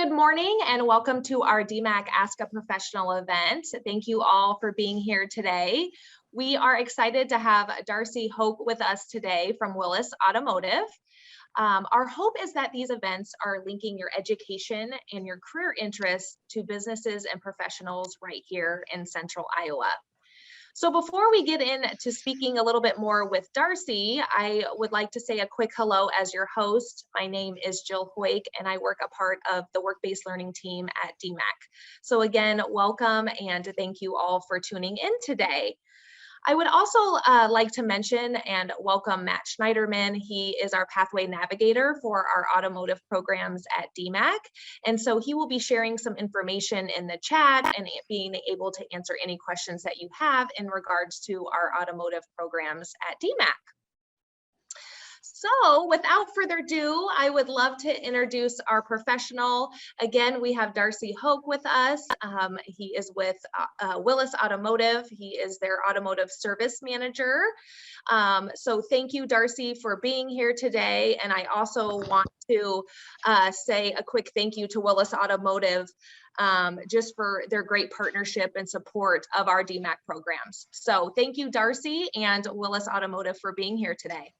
good morning and welcome to our DMAC Ask a Professional event. Thank you all for being here today. We are excited to have Darcy Hoke with us today from Willis Automotive. Our hope is that these events are linking your education and your career interests to businesses and professionals right here in Central Iowa. So before we get into speaking a little bit more with Darcy, I would like to say a quick hello as your host. My name is Jill Hoyk, and I work a part of the work-based learning team at DMAC. So again, welcome and thank you all for tuning in today. I would also like to mention and welcome Matt Schneiderman. He is our pathway navigator for our automotive programs at DMAC. And so he will be sharing some information in the chat and being able to answer any questions that you have in regards to our automotive programs at DMAC. So without further ado, I would love to introduce our professional. Again, we have Darcy Hoke with us. He is with Willis Automotive. He is their automotive service manager. So thank you, Darcy, for being here today. And I also want to say a quick thank you to Willis Automotive just for their great partnership and support of our DMAC programs. So thank you, Darcy and Willis Automotive, for being here today.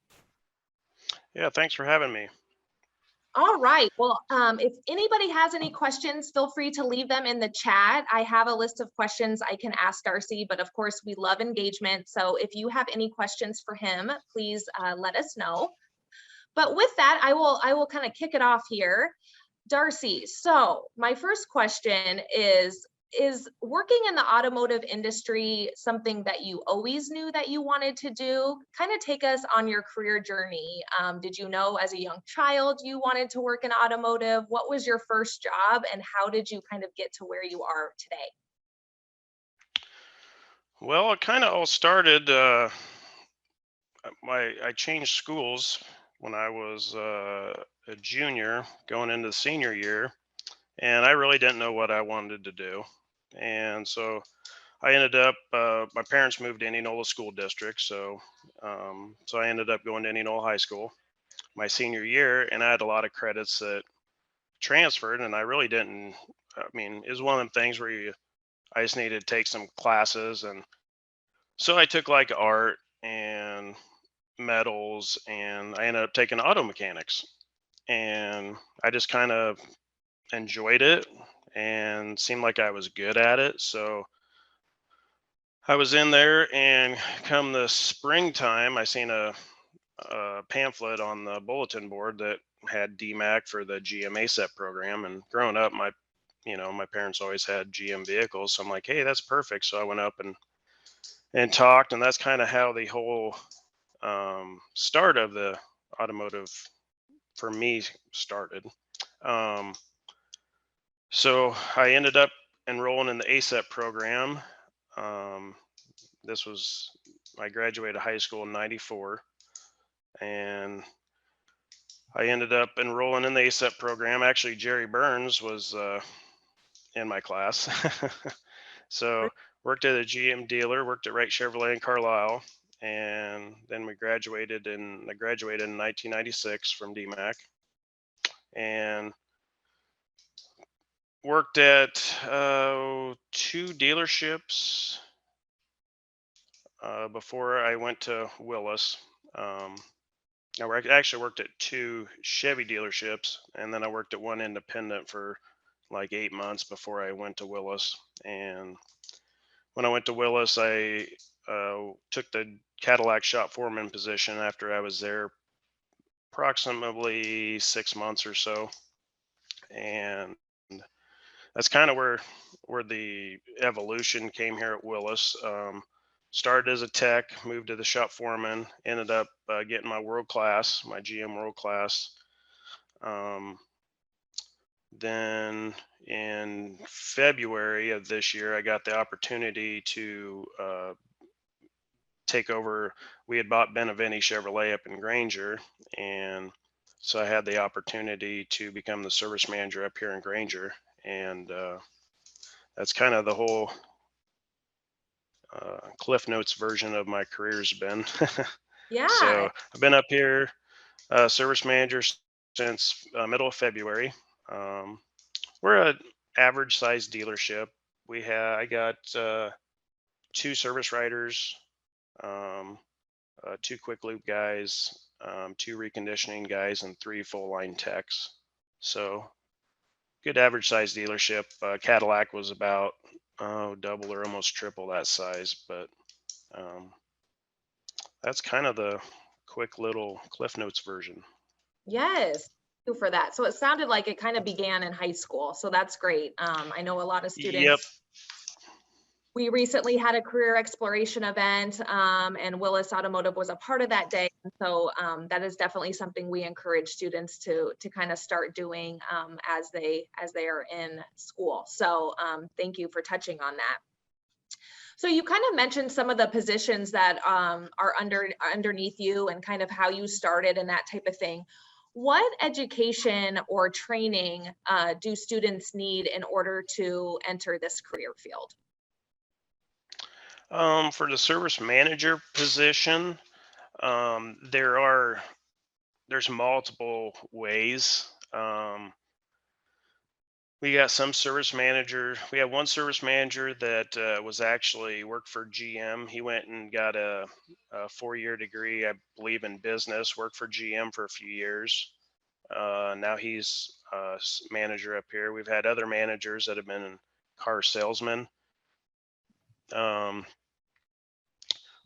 Yeah, thanks for having me. All right. Well, if anybody has any questions, feel free to leave them in the chat. I have a list of questions I can ask Darcy, but of course we love engagement. So if you have any questions for him, please let us know. But with that, I will kind of kick it off here. Darcy, so my first question is working in the automotive industry something that you always knew that you wanted to do? Kind of take us on your career journey. Did you know as a young child you wanted to work in automotive? What was your first job and how did you kind of get to where you are today? Well, it kind of all started, I changed schools when I was a junior going into the senior year, and I really didn't know what I wanted to do. And so I ended up, my parents moved to Indianola School District, so I ended up going to Indianola High School my senior year, and I had a lot of credits that transferred, and I really didn't. I mean, it was one of them things where I just needed to take some classes, and so I took like art and metals, and I ended up taking auto mechanics, and I just kind of enjoyed it and seemed like I was good at it. So I was in there, and come the springtime, I seen a pamphlet on the bulletin board that had DMAC for the GM ASEP program. And growing up, my parents always had GM vehicles, so I'm like, hey, that's perfect. So I went up and talked, and that's kind of how the whole start of the automotive for me started. Um, so I ended up enrolling in the ASEP program. Um, this was, I graduated high school in '94, and I ended up enrolling in the ASEP program. Actually, Jerry Burns was in my class. So worked at a GM dealer, worked at Wright Chevrolet in Carlisle, and then I graduated in 1996 from DMAC, and worked at two dealerships before I went to Willis. Actually worked at two Chevy dealerships, and then I worked at one independent for like 8 months before I went to Willis. And when I went to Willis, I took the Cadillac shop foreman position after I was there approximately 6 months or so. And that's kind of where the evolution came here at Willis. Started as a tech, moved to the shop foreman, ended up getting my GM world class. Then in February of this year, I got the opportunity to take over. We had bought Benavente Chevrolet up in Granger, and so I had the opportunity to become the service manager up here in Granger, and that's kind of the whole Cliff Notes version of my career's been. Yeah. So I've been up here service manager since middle of February. We're a average size dealership. I got two service writers, um, two quick lube guys, two reconditioning guys, and three full line techs. So good average size dealership. Cadillac was about double or almost triple that size, but um, that's kind of the quick little Cliff Notes version. Yes, thank you for that. So it sounded like it kind of began in high school, so that's great. I know a lot of Yep. students. We recently had a career exploration event, and Willis Automotive was a part of that day. So that is definitely something we encourage students to kind of start doing as they are in school. So thank you for touching on that. So you kind of mentioned some of the positions that are underneath you and kind of how you started and that type of thing. What education or training do students need in order to enter this career field? For the service manager position, there's multiple ways. We got some service manager. We have one service manager that was actually worked for GM. He went and got a 4-year degree, I believe, in business. Worked for GM for a few years. Now he's manager up here. We've had other managers that have been car salesmen. Um,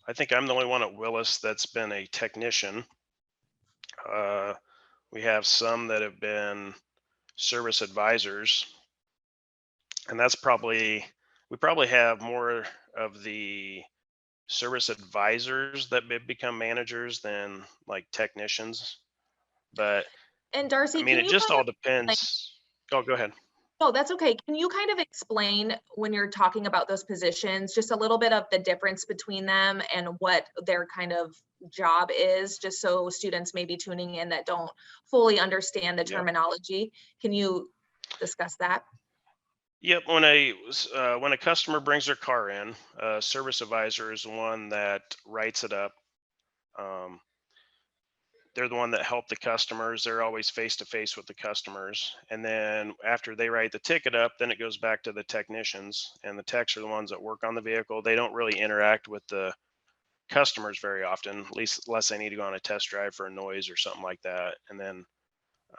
I think I'm the only one at Willis that's been a technician. Uh, we have some that have been service advisors, and we probably have more of the service advisors that become managers than like technicians. But And I Darcy, mean, can it you just kind all of like, depends. Oh, go ahead. oh, that's okay. Can you kind of explain when you're talking about those positions, just a little bit of the difference between them and what their kind of job is, just so students may be tuning in that don't fully understand the Yep. terminology? Can you discuss that? Yep. When a customer brings their car in, a service advisor is the one that writes it up. Um, they're the one that help the customers. They're always face to face with the customers. And then after they write the ticket up, then it goes back to the technicians. And the techs are the ones that work on the vehicle. They don't really interact with the customers very often, at least unless they need to go on a test drive for a noise or something like that.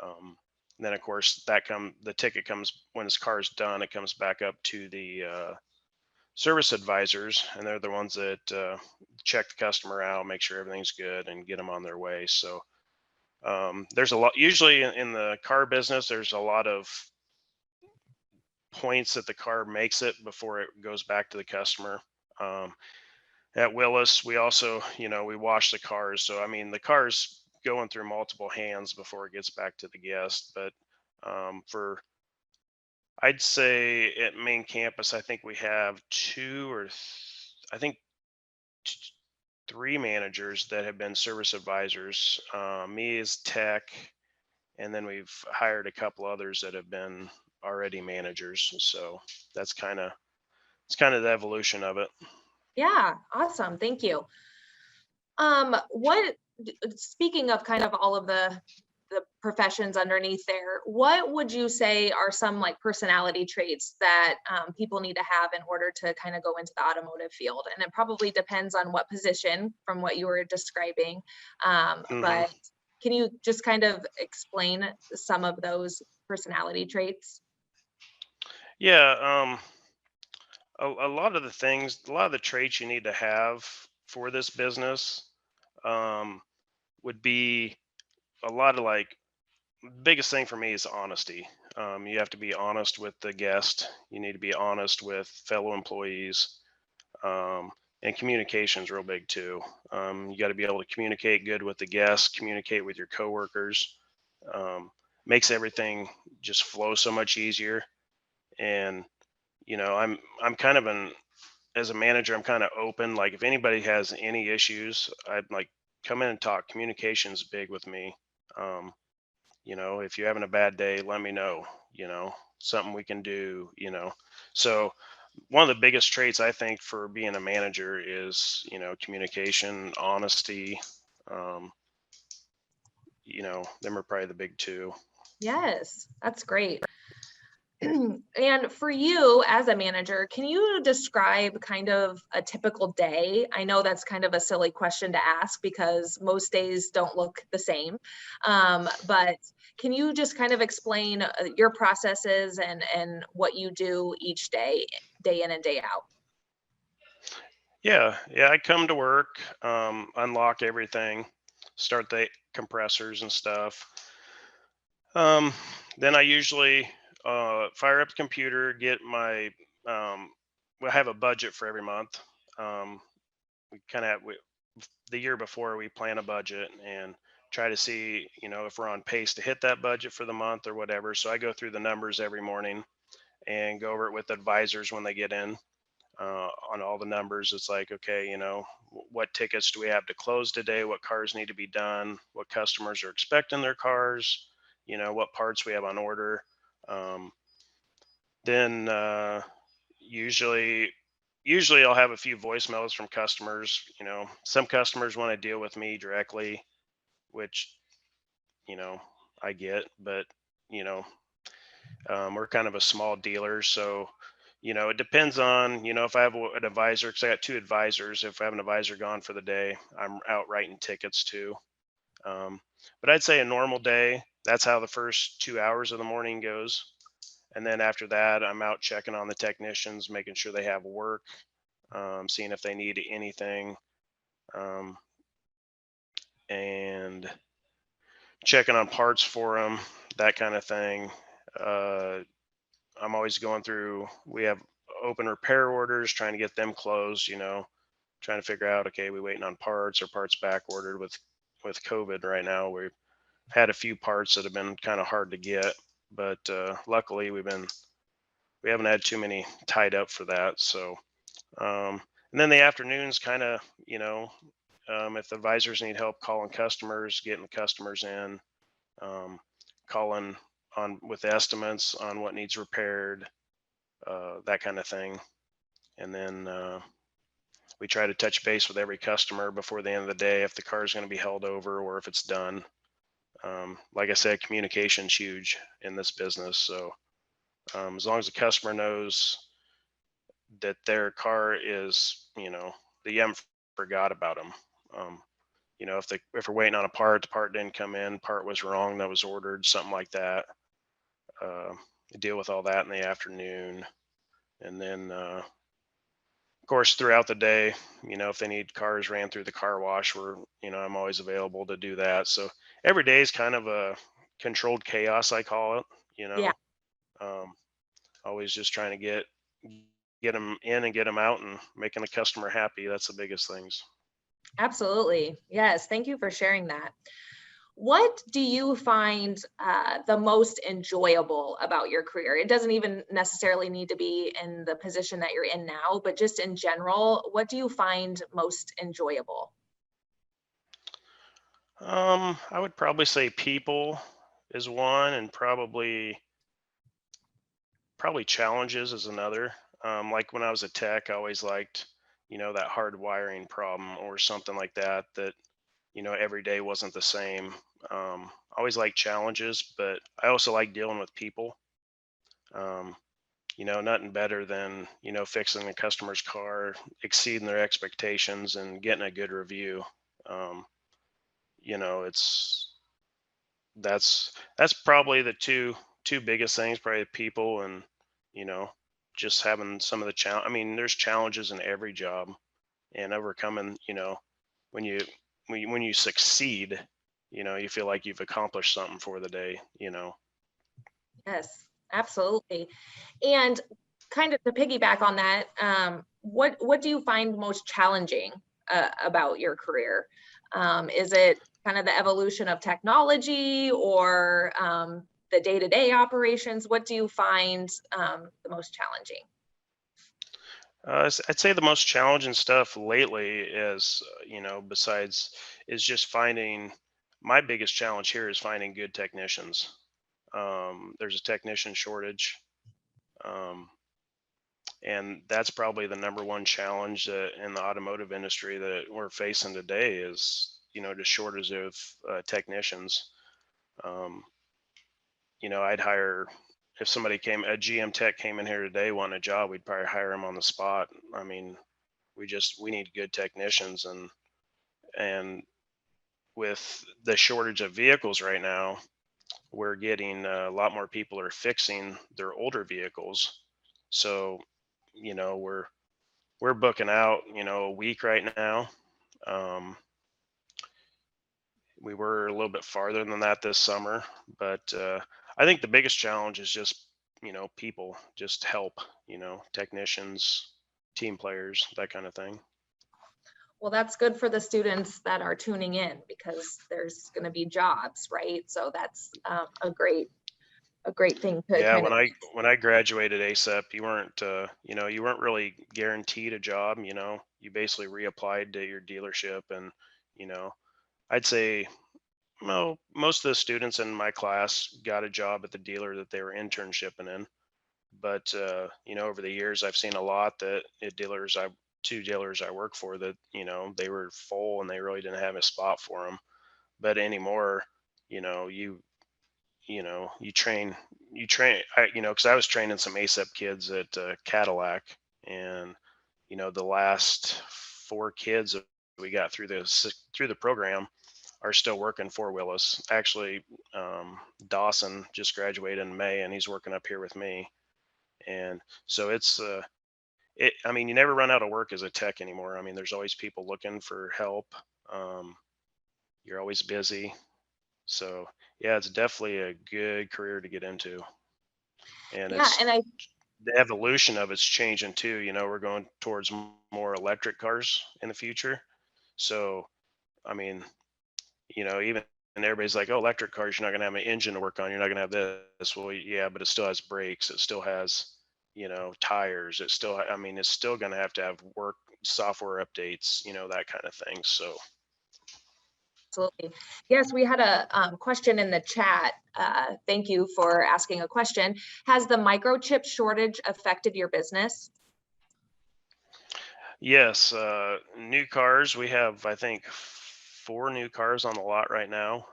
Um, then of course the ticket comes when his car is done. It comes back up to the service advisors, and they're the ones that check the customer out, make sure everything's good, and get them on their way. So there's a lot. Usually in the car business, there's a lot of points that the car makes it before it goes back to the customer. Um, at Willis, we also, we wash the cars. So I mean, the car's going through multiple hands before it gets back to the guest. But for I'd say at main campus, I think we have I think t- three managers that have been service advisors. Me as tech, and then we've hired a couple others that have been already managers. So that's kind of the evolution of it. Yeah, awesome. Thank you. What, speaking of kind of all of the professions underneath there, what would you say are some like personality traits that people need to have in order to kind of go into the automotive field? And it probably depends on what position from what you were describing. Hmm. But can you just kind of explain some of those personality traits? Yeah. A lot of the traits you need to have for this business um, would be a lot of like biggest thing for me is honesty. You have to be honest with the guest. You need to be honest with fellow employees. Um, and communication is real big too. You got to be able to communicate good with the guests, communicate with your coworkers. Um, Makes everything just flow so much easier. And I'm kind of as a manager, I'm kind of open. Like if anybody has any issues, I'd like come in and talk. Communication's big with me. Um, if you're having a bad day, let me know. Something we can do. So one of the biggest traits I think for being a manager is communication, honesty. Um, them are probably the big two. Yes, that's great. And for you as a manager, can you describe kind of a typical day? I know that's kind of a silly question to ask because most days don't look the same. But can you just kind of explain your processes and what you do each day, day in and day out? Yeah. I come to work, unlock everything, start the compressors and stuff. Um, then I usually fire up the computer, get my. We have a budget for every month. Um, we kind of the year before we plan a budget and try to see, if we're on pace to hit that budget for the month or whatever. So I go through the numbers every morning and go over it with advisors when they get in, on all the numbers. It's like, okay, what tickets do we have to close today? What cars need to be done? What customers are expecting their cars? What parts we have on order. Um, then usually, usually I'll have a few voicemails from customers. Some customers want to deal with me directly, which you know I get, but you know we're kind of a small dealer, so it depends on, if I have an advisor, because I got two advisors. If I have an advisor gone for the day, I'm out writing tickets too. Um, but I'd say a normal day, that's how the first 2 hours of the morning goes. And then after that, I'm out checking on the technicians, making sure they have work, seeing if they need anything, um, and checking on parts for them, that kind of thing. Uh, I'm always going through, we have open repair orders, trying to get them closed, trying to figure out, okay, we waiting on parts or parts back ordered with COVID right now. We've had a few parts that have been kind of hard to get, but luckily we haven't had too many tied up for that. So, and then the afternoons kind of, if the advisors need help calling customers, getting the customers in, um, calling on with estimates on what needs repaired, that kind of thing. And then we try to touch base with every customer before the end of the day if the car is going to be held over or if it's done. Like I said, communication's huge in this business. So as long as the customer knows that their car is, that you haven't forgot about them. Um, if we're waiting on a part, the part didn't come in, part was wrong that was ordered, something like that. Uh, Deal with all that in the afternoon, and then of course throughout the day, if they need cars ran through the car wash, I'm always available to do that. So every day is kind of a controlled chaos, I call it. you Yeah. know um, Always just trying to get them in and get them out and making the customer happy. That's the biggest things. Absolutely. Yes. Thank you for sharing that. What do you find the most enjoyable about your career? It doesn't even necessarily need to be in the position that you're in now, but just in general, what do you find most enjoyable? I would probably say people is one, and probably challenges is another. Like when I was a tech, I always liked, that hard wiring problem or something like that, every day wasn't the same. I always like challenges, but I also like dealing with people. Um, Nothing better than, fixing the customer's car, exceeding their expectations and getting a good review. Um, it's that's probably the two biggest things, probably people and, you know, just having some of the challenge. I mean, there's challenges in every job, and overcoming, when you when you succeed, you feel like you've accomplished something for the day. Yes, absolutely. And kind of to piggyback on that, what do you find most challenging about your career? Is it kind of the evolution of technology or the day-to-day operations? What do you find the most challenging? I'd say the most challenging stuff lately is, besides is just finding. My biggest challenge here is finding good technicians. There's a technician shortage, um, and that's probably the number one challenge in the automotive industry that we're facing today is, just shortage of technicians. Um, I'd hire if a GM tech came in here today wanting a job, we'd probably hire him on the spot. I mean, we need good technicians, and with the shortage of vehicles right now, we're getting a lot more people are fixing their older vehicles. So, we're booking out, a week right now. Um, we were a little bit farther than that this summer, but I think the biggest challenge is just, people, just help, technicians, team players, that kind of thing. Well, that's good for the students that are tuning in because there's going to be jobs, right? So that's a great thing to Yeah, kind of. when I graduated ASAP, you weren't really guaranteed a job. You basically reapplied to your dealership, and you know, I'd say, well, most of the students in my class got a job at the dealer that they were internshipping in. But over the years, I've seen a lot that two dealers I work for, that they were full and they really didn't have a spot for them. But anymore, you know, you you train, because I was training some ASAP kids at Cadillac, and the last four kids that we got through the program are still working for Willis. Actually, Dawson just graduated in May, and he's working up here with me. And so I mean, you never run out of work as a tech anymore. I mean, there's always people looking for help. Um, you're always busy. So yeah, it's definitely a good career to get into. And Yeah, and I the evolution of it's changing too. We're going towards more electric cars in the future. So, I mean, even, and everybody's like, oh, electric cars, you're not going to have an engine to work on. You're not going to have this. Well, yeah, but it still has brakes. It still has, tires. I mean, it's still going to have work, software updates, that kind of thing. So, absolutely. Yes, we had a question in the chat. Thank you for asking a question. Has the microchip shortage affected your business? yes, new cars. We have, I think, four new cars on the lot right now.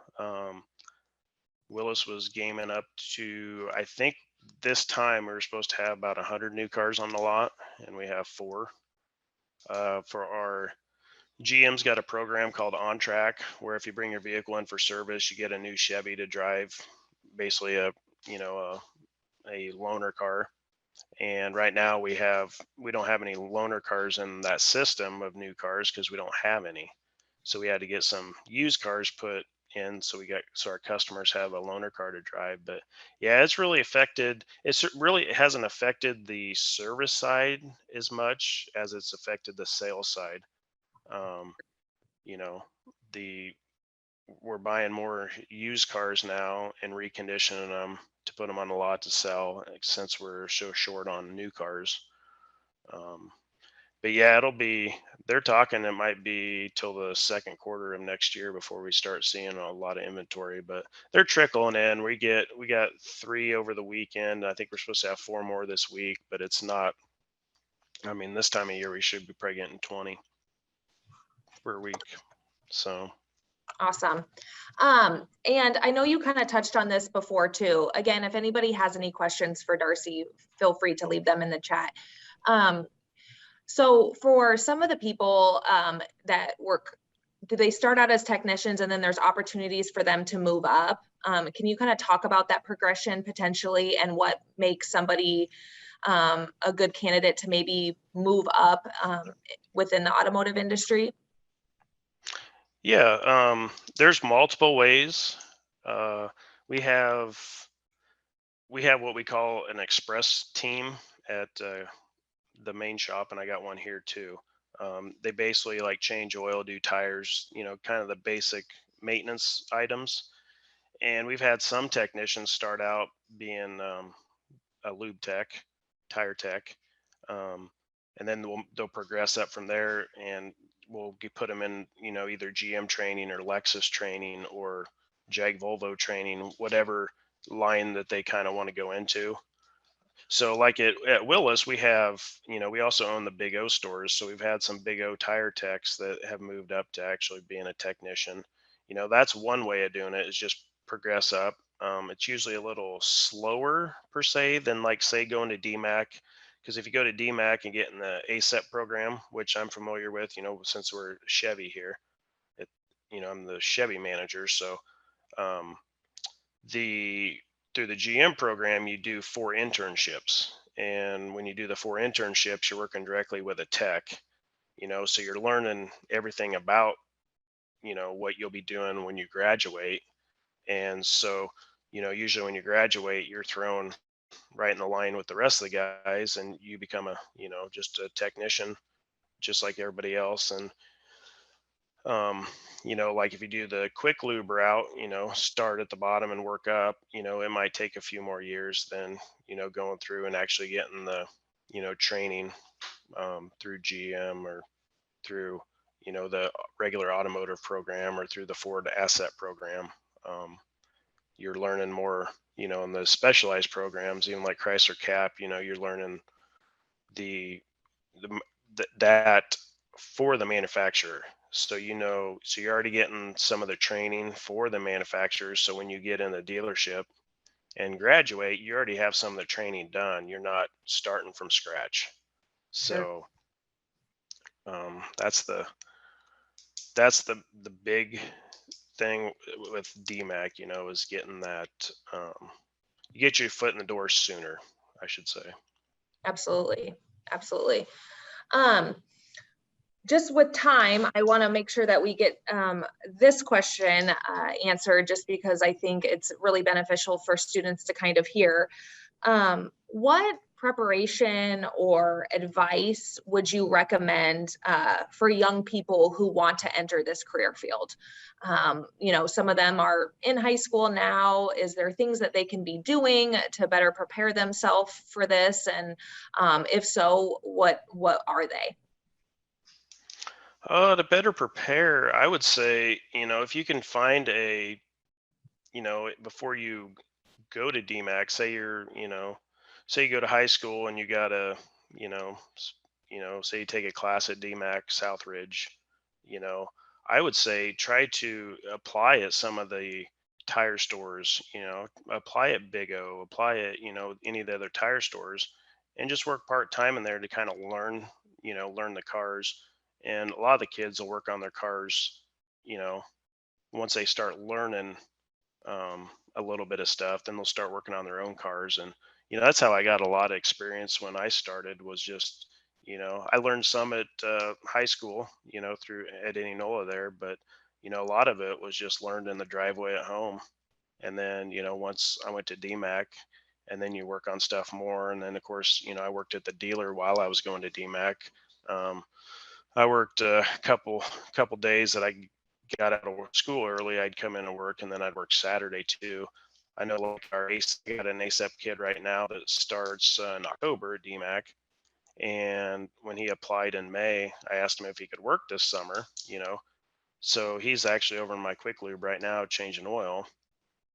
Willis was gaming up to, I think this time we were supposed to have about 100 new cars on the lot, and we have four. For our GM's got a program called On Track, where if you bring your vehicle in for service, you get a new Chevy to drive, basically you know a loaner car. And right now we don't have any loaner cars in that system of new cars because we don't have any. So we had to get some used cars put in, so our customers have a loaner car to drive. But yeah, it hasn't affected the service side as much as it's affected the sales side. Um, you know, the we're buying more used cars now and reconditioning them to put them on the lot to sell, since we're so short on new cars. Um, but yeah, they're talking it might be till the second quarter of next year before we start seeing a lot of inventory, but they're trickling in. We got three over the weekend. I think we're supposed to have four more this week, but it's not, I mean, this time of year we should be probably getting 20 per week. So Awesome. And I know you kind of touched on this before too. Again, if anybody has any questions for Darcy, feel free to leave them in the chat. So for some of the people that work, do they start out as technicians and then there's opportunities for them to move up? Can you kind of talk about that progression potentially and what makes somebody a good candidate to maybe move up within the automotive industry? yeah, there's multiple ways. Uh, we have what we call an express team at the main shop, and I got one here too. They basically like change oil, do tires, kind of the basic maintenance items. And we've had some technicians start out being a lube tech, tire tech, um, and then they'll progress up from there, and put them in, either GM training or Lexus training or Jag Volvo training, whatever line that they kind of want to go into. So like at Willis, we also own the Big O stores. So we've had some Big O tire techs that have moved up to actually being a technician. That's one way of doing it, is just progress up. it's usually a little slower per se than like say going to DMAC. Because if you go to DMAC and get in the ASEP program, which I'm familiar with, since we're Chevy here, it, I'm the Chevy manager. So um, the through the GM program, you do 4 internships, and when you do the 4 internships, you're working directly with a tech. So you're learning everything about what you'll be doing when you graduate. And so usually when you graduate, you're thrown right in the line with the rest of the guys, and you become a just a technician just like everybody else. And like if you do the quick lube route, start at the bottom and work up, it might take a few more years than going through and actually getting the training through GM or through the regular automotive program or through the Ford Asset program. You're learning more in the specialized programs, even like Chrysler Cap. You're learning the that for the manufacturer. So so you're already getting some of the training for the manufacturers. So when you get in the dealership and graduate, you already have some of the training done. You're not starting from scratch. Sure. So that's the big thing with DMAC. Is getting that you get your foot in the door sooner, I should say. Absolutely. Absolutely. Um, just with time, I want to make sure that we get this question answered, just because I think it's really beneficial for students to kind of hear. What preparation or advice would you recommend for young people who want to enter this career field? Some of them are in high school now. Is there things that they can be doing to better prepare themselves for this? And if so, what are they? To better prepare, I would say, if you can find before you go to DMAC, say you go to high school and you got to, say you take a class at DMAC Southridge, you know, I would say try to apply at some of the tire stores, apply at Big O, apply at, any of the other tire stores, and just work part time in there to kind of learn the cars. And a lot of the kids will work on their cars, you know, once they start learning a little bit of stuff, then they'll start working on their own cars. And that's how I got a lot of experience when I started. Was just I learned some at high school, through at Indianola there, but a lot of it was just learned in the driveway at home. And then once I went to DMAC, and then you work on stuff more. And then of course I worked at the dealer while I was going to DMAC. um, I worked a couple days that I got out of school early. I'd come in and work, and then I'd work Saturday too. I know like our ACE, I got an ASEP kid right now that starts in October at DMAC. And when he applied in May, I asked him if he could work this summer, So he's actually over in my Quick Lube right now, changing oil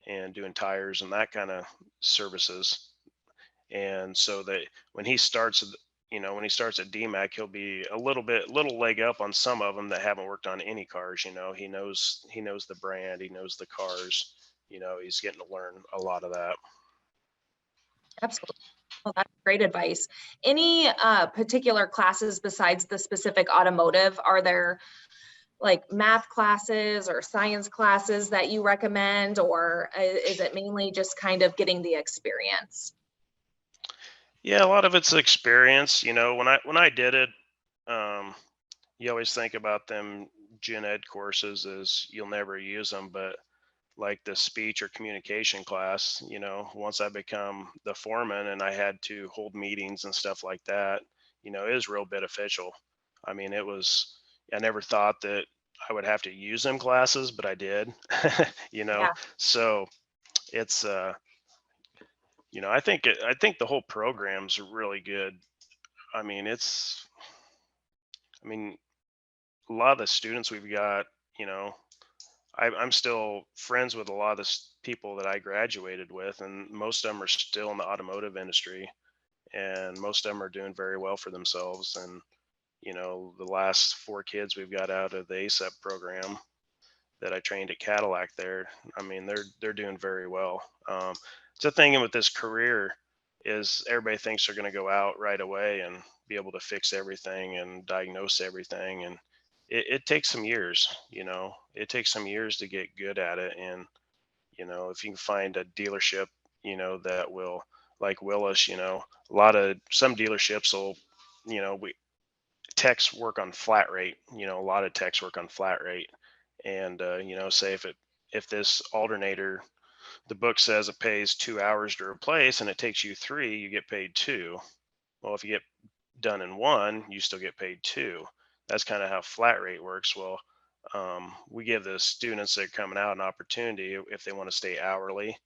and doing tires and that kind of services. And so that when he starts, when he starts at DMAC, he'll be little leg up on some of them that haven't worked on any cars. He knows the brand, he knows the cars. He's getting to learn a lot of that. Absolutely. Well, that's great advice. Any particular classes besides the specific automotive? Are there like math classes or science classes that you recommend, or is it mainly just kind of getting the experience? Yeah, a lot of it's experience. When I did it, um, you always think about them gen ed courses as you'll never use them, but like the speech or communication class, once I become the foreman and I had to hold meetings and stuff like that, it was real beneficial. I mean, I never thought that I would have to use them classes, but I did. you know, Yeah, so it's I think the whole program's really good. I mean, I mean, a lot of the students we've got, you know, I'm still friends with a lot of the people that I graduated with, and most of them are still in the automotive industry, and most of them are doing very well for themselves. And the last 4 kids we've got out of the ASEP program, that I trained at Cadillac there. I mean, they're doing very well. It's the thing with this career is everybody thinks they're going to go out right away and be able to fix everything and diagnose everything, and it takes some years. It takes some years to get good at it. And if you can find a dealership, that will, like Willis, a lot of some dealerships will, we techs work on flat rate. A lot of techs work on flat rate. And say if this alternator, the book says it pays 2 hours to replace and it takes you three, you get paid two. Well, if you get done in one, you still get paid two. That's kind of how flat rate works. Well, we give the students that are coming out an opportunity if they want to stay hourly,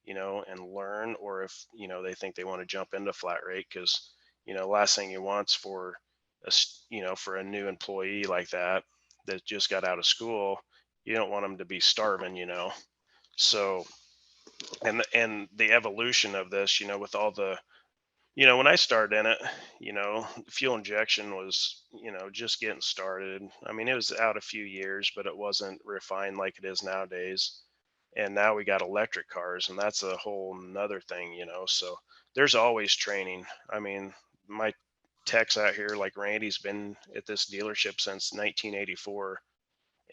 and learn, or if they think they want to jump into flat rate, because last thing you want's for for a new employee like that just got out of school. You don't want them to be starving. So, and the evolution of this, with all the, when I started in it, fuel injection was, just getting started. I mean, it was out a few years, but it wasn't refined like it is nowadays. And now we got electric cars, and that's a whole nother thing. So there's always training. I mean, my techs out here, like Randy's been at this dealership since 1984,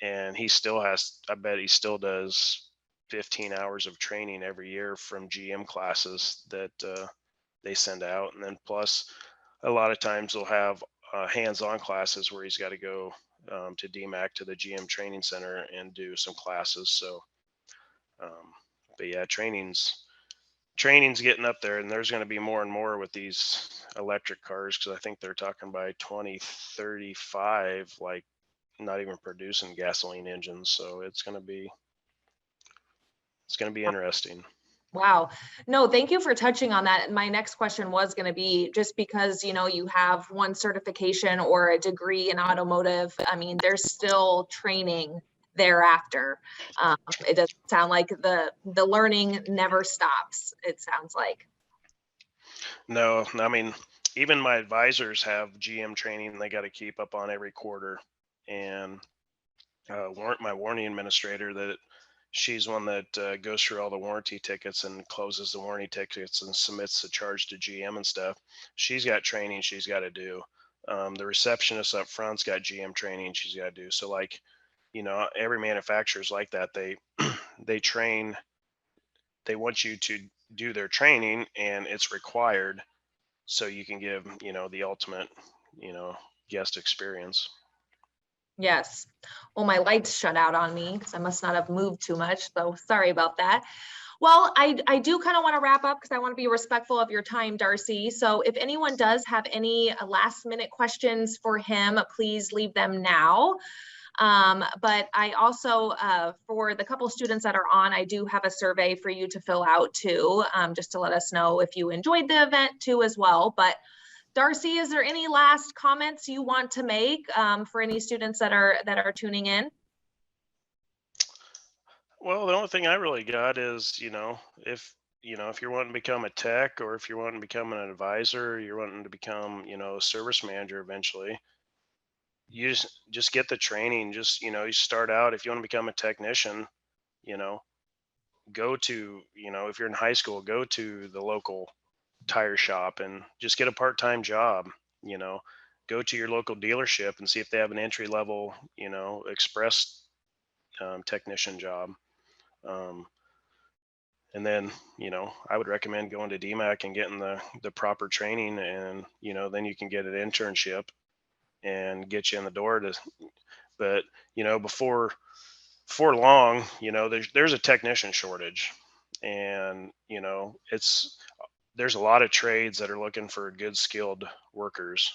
and he still has, I bet he still does 15 hours of training every year from GM classes that they send out. And then plus a lot of times they'll have hands-on classes where he's got to go to DMAC, to the GM training center, and do some classes. So but yeah, training's getting up there, and there's going to be more and more with these electric cars, because I think they're talking by 2035 like not even producing gasoline engines. So it's going to be interesting. Wow. No, thank you for touching on that. My next question was going to be, just because, you have one certification or a degree in automotive, I mean, there's still training thereafter. It doesn't sound like the learning never stops, it sounds like. No, I mean, even my advisors have GM training they got to keep up on every quarter. And my warranty administrator, that she's one that goes through all the warranty tickets and closes the warranty tickets and submits the charge to GM and stuff. She's got training she's got to do. The receptionist up front's got GM training she's got to do. So, like, every manufacturer's like that. They train. They want you to do their training, and it's required, so you can give the ultimate you know guest experience. Yes. Well, my lights shut out on me because I must not have moved too much. So sorry about that. Well, I do kind of want to wrap up because I want to be respectful of your time, Darcy. So if anyone does have any last minute questions for him, please leave them now. But I also, for the couple students that are on, I do have a survey for you to fill out too, just to let us know if you enjoyed the event too as well. But Darcy, is there any last comments you want to make for any students that are tuning in? Well, the only thing I really got is, if you're wanting to become a tech, or if you're wanting to become an advisor, you're wanting to become, a service manager eventually, you just get the training. Just, you start out, if you want to become a technician, you know, go to, if you're in high school, go to the local tire shop and just get a part-time job. you know Go to your local dealership and see if they have an entry level, express technician job. um, and then, I would recommend going to DMAC and getting the proper training, and then you can get an internship and get you in the door to. But before long, there's a technician shortage. And there's a lot of trades that are looking for good skilled workers.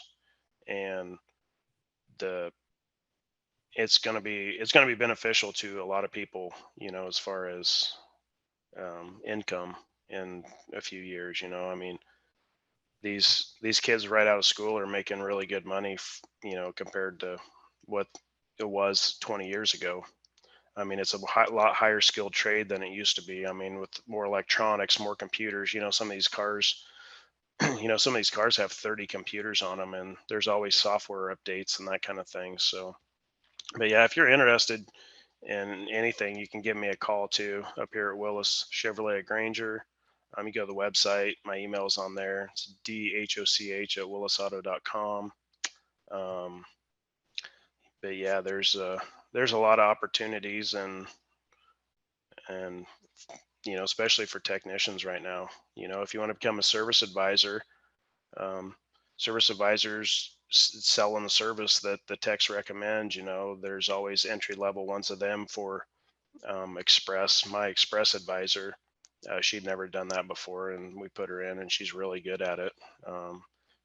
And the it's going to be beneficial to a lot of people, as far as income in a few years. I mean, these kids right out of school are making really good money, compared to what it was 20 years ago. I mean, it's a lot higher skilled trade than it used to be. I mean, with more electronics, more computers, some of these cars, some of these cars have 30 computers on them, and there's always software updates and that kind of thing. So, but yeah, if you're interested, and anything, you can give me a call too up here at Willis Chevrolet at Granger. You go to the website, my email's on there. It's DHOCH@willisauto.com. Um, but yeah, there's a lot of opportunities, and especially for technicians right now. If you want to become a service advisor, um, service advisors selling the service that the techs recommend. There's always entry level ones of them for Express. My Express advisor, she'd never done that before, and we put her in, and she's really good at it.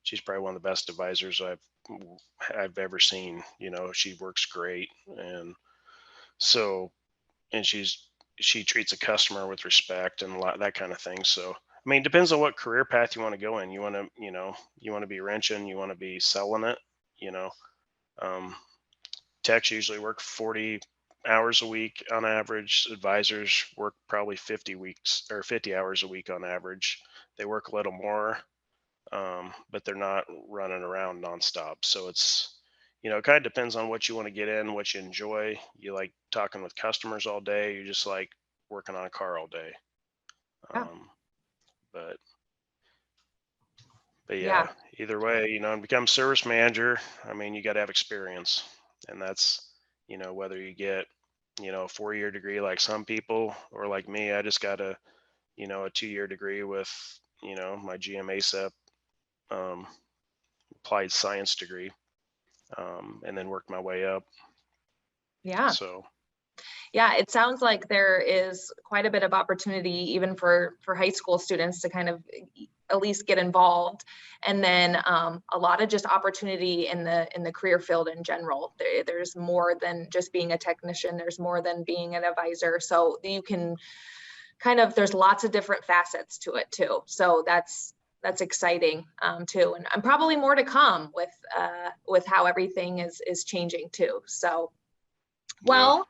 She's probably one of the best advisors I've ever seen. She works great, and so and she treats a customer with respect and that kind of thing. So I mean, it depends on what career path you want to go in. You want to you want to be wrenching, you want to be selling it. You know, um, Techs usually work 40 hours a week on average. Advisors work probably 50 hours a week on average. They work a little more, but they're not running around nonstop. So it kind of depends on what you want to get in, what you enjoy. You like talking with customers all day. You just like working on a car all day. Yeah. Um, but but Yeah. yeah, either way, and become service manager. I mean, you got to have experience, and that's whether you get a 4-year degree like some people, or like me, I just got a 2-year degree with my GMASEP applied science degree, and then worked my way up. Yeah. So Yeah, it sounds like there is quite a bit of opportunity even for high school students to kind of at least get involved, and then a lot of just opportunity in the career field in general. There's more than just being a technician. There's more than being an advisor. So you can there's lots of different facets to it too. So that's exciting too, and probably more to come with how everything is changing too. So, well. yeah,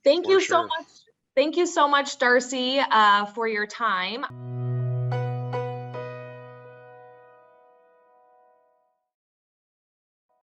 Thank for you so sure. much. Thank you so much, Darcy, for your time.